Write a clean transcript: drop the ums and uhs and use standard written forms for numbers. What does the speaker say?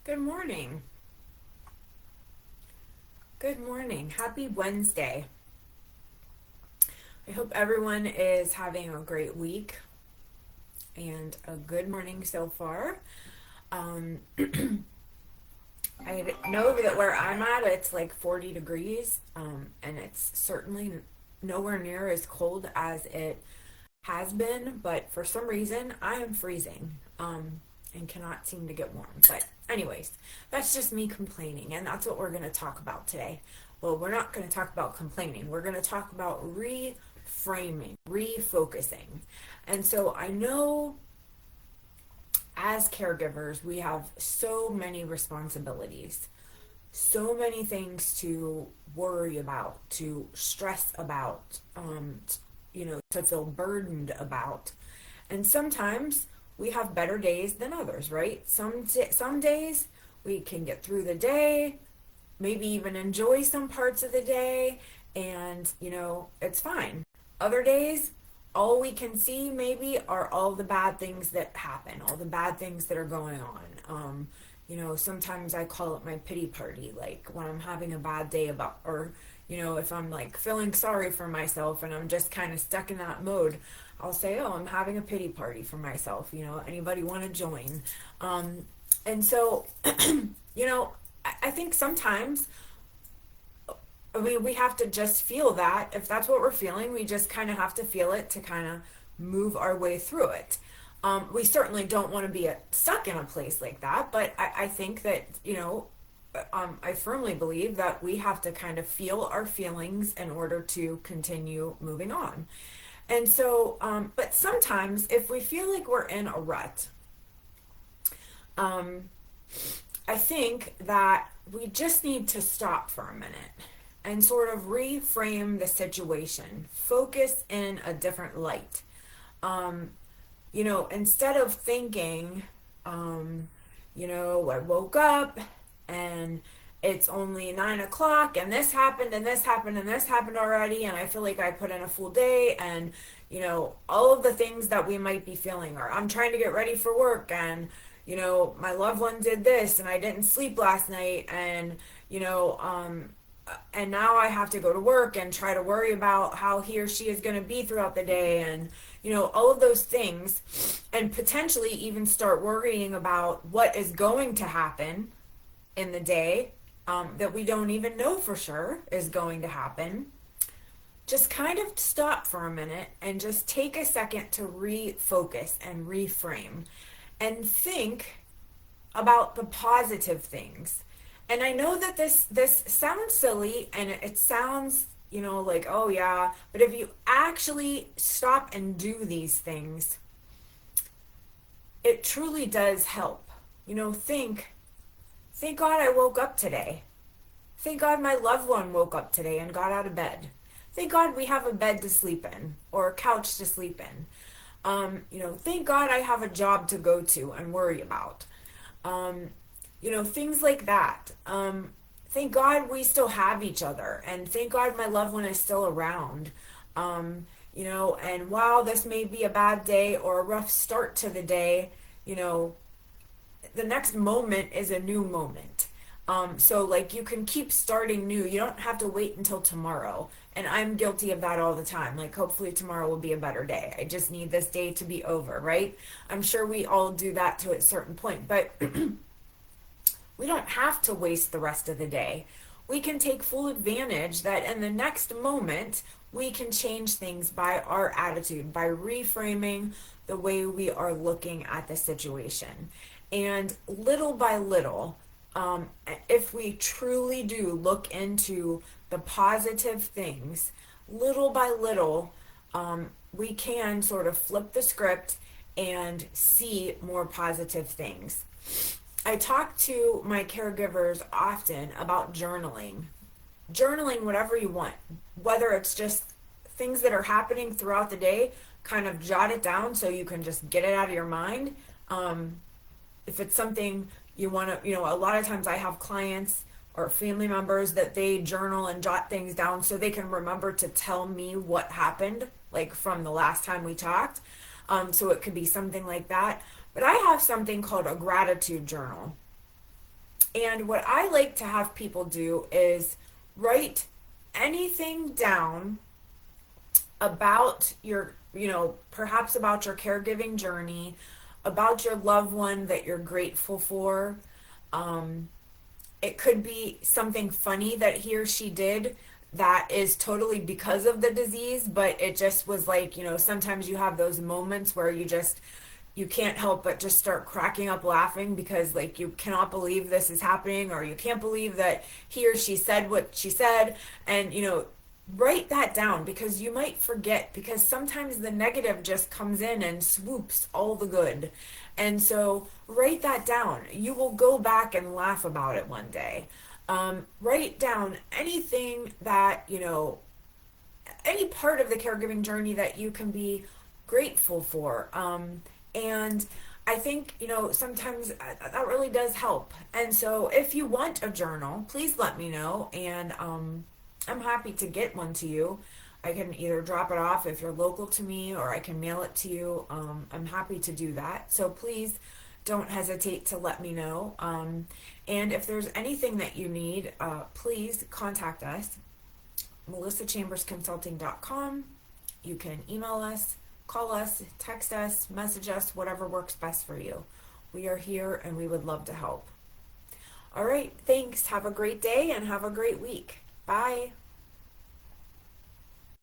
Good morning. Good morning. Happy Wednesday. I hope everyone is having a great week and a good morning so far. Um, I know that where I'm at, it's like 40 degrees, and it's certainly nowhere near as cold as it has been, but for some reason, I am freezing, and cannot seem to get warm. But, anyways, that's just me complaining, and that's what we're going to talk about today. Well, we're not going to talk about complaining, we're going to talk about reframing, refocusing. And so I know as caregivers, we have so many responsibilities, so many things to worry about, to stress about, to feel burdened about. And sometimes we have better days than others, right? Some days we can get through the day, maybe even enjoy some parts of the day, and it's fine. Other days, all we can see maybe are all the bad things that happen, all the bad things that are going on. Sometimes I call it my pity party, like when I'm having a bad day about, or if I'm like feeling sorry for myself and I'm just kind of stuck in that mode, I'll say, oh, I'm having a pity party for myself. Anybody want to join? And so, I think sometimes we have to just feel that. If that's what we're feeling, we just kind of have to feel it to kind of move our way through it. We certainly don't want to be stuck in a place like that, but I think that, I firmly believe that we have to kind of feel our feelings in order to continue moving on. And so, but sometimes if we feel like we're in a rut, um, I think that we just need to stop for a minute and sort of reframe the situation, focus in a different light. Um, Instead of thinking, I woke up and it's only 9 o'clock and this happened and this happened and this happened already, and I feel like I put in a full day, and all of the things that we might be feeling are, I'm trying to get ready for work, and my loved one did this and I didn't sleep last night, and you know um and now I have to go to work and try to worry about how he or she is going to be throughout the day, and all of those things, and potentially even start worrying about what is going to happen in the day, that we don't even know for sure is going to happen. Just kind of stop for a minute and just take a second to refocus and reframe and think about the positive things. And I know that this sounds silly, and it sounds, like, oh yeah, but if you actually stop and do these things, it truly does help. Thank God I woke up today. Thank God my loved one woke up today and got out of bed. Thank God we have a bed to sleep in or a couch to sleep in. Thank God I have a job to go to and worry about. Um, Things like that. Thank God we still have each other, and thank God my loved one is still around. And while this may be a bad day or a rough start to the day, you know, the next moment is a new moment. So like you can keep starting new. You don't have to wait until tomorrow. And I'm guilty of that all the time. Like hopefully tomorrow will be a better day. I just need this day to be over, right? I'm sure we all do that to a certain point, but we don't have to waste the rest of the day. We can take full advantage that in the next moment, we can change things by our attitude, by reframing the way we are looking at the situation. And little by little, if we truly do look into the positive things, little by little, we can sort of flip the script and see more positive things. I talk to my caregivers often about journaling. Journaling whatever you want, whether it's just things that are happening throughout the day, kind of jot it down so you can just get it out of your mind. Um, if it's something you want to, a lot of times I have clients or family members that they journal and jot things down so they can remember to tell me what happened, like from the last time we talked. So it could be something like that. But I have something called a gratitude journal. And what I like to have people do is write anything down about your, perhaps about your caregiving journey, about your loved one that you're grateful for. Um, it could be something funny that he or she did that is totally because of the disease, but it just was like, sometimes you have those moments where you can't help but just start cracking up laughing because like you cannot believe this is happening, or you can't believe that he or she said what she said. And write that down, because you might forget, because sometimes the negative just comes in and swoops all the good. And so write that down. You will go back and laugh about it one day. Write down anything that, any part of the caregiving journey that you can be grateful for. And I think, sometimes that really does help. And so if you want a journal, please let me know. And I'm happy to get one to you. I can either drop it off if you're local to me, or I can mail it to you. I'm happy to do that. So please don't hesitate to let me know. And if there's anything that you need, please contact us, melissachambersconsulting.com. You can email us, call us, text us, message us, whatever works best for you. We are here and we would love to help. All right, thanks. Have a great day and have a great week. Bye.